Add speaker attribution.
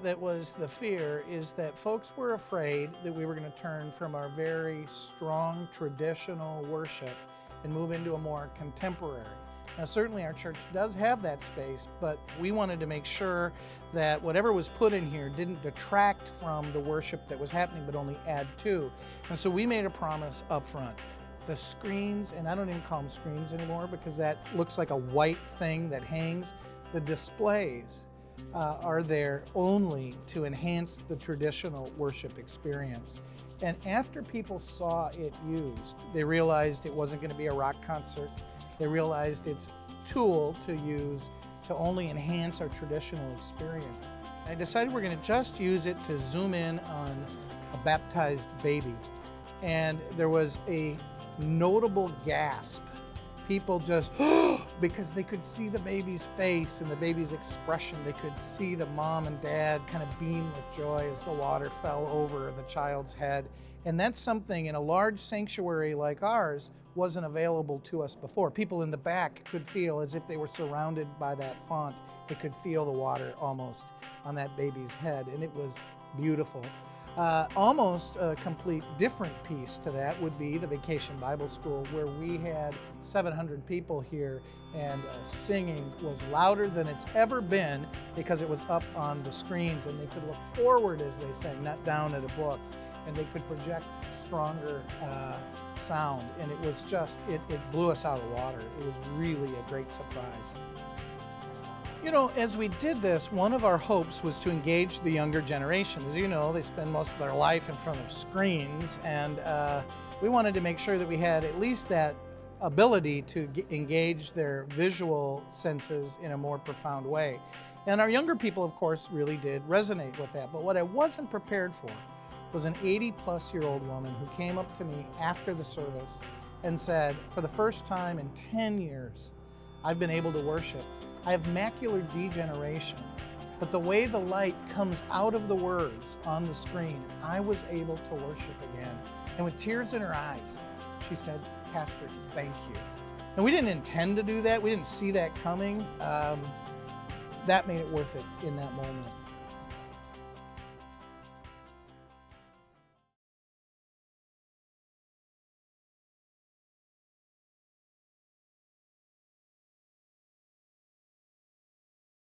Speaker 1: that was the fear is that folks were afraid that we were going to turn from our very strong traditional worship and move into a more contemporary. Now, certainly our church does have that space, but we wanted to make sure that whatever was put in here didn't detract from the worship that was happening, but only add to. And so we made a promise up front. The screens, and I don't even call them screens anymore because that looks like a white thing that hangs. The displays are there only to enhance the traditional worship experience. And after people saw it used, they realized it wasn't going to be a rock concert. They realized it's a tool to use to only enhance our traditional experience. I decided we're going to just use it to zoom in on a baptized baby. And there was a notable gasp. People just, because they could see the baby's face and the baby's expression. They could see the mom and dad kind of beam with joy as the water fell over the child's head. And that's something in a large sanctuary like ours wasn't available to us before. People in the back could feel as if they were surrounded by that font. They could feel the water almost on that baby's head, and it was beautiful. Almost a complete different piece to that would be the Vacation Bible School, where we had 700 people here, and singing was louder than it's ever been because it was up on the screens, and they could look forward as they sang, not down at a book, and they could project stronger sound, and it was just, it blew us out of the water. It was really a great surprise. You know, as we did this, one of our hopes was to engage the younger generation. As you know, they spend most of their life in front of screens, and we wanted to make sure that we had at least that ability to engage their visual senses in a more profound way. And our younger people, of course, really did resonate with that. But what I wasn't prepared for was an 80-plus-year-old woman who came up to me after the service and said, for the first time in 10 years, I've been able to worship. I have macular degeneration, but the way the light comes out of the words on the screen, I was able to worship again. And with tears in her eyes, she said, Pastor, thank you. And we didn't intend to do that. We didn't see that coming. That made it worth it in that moment.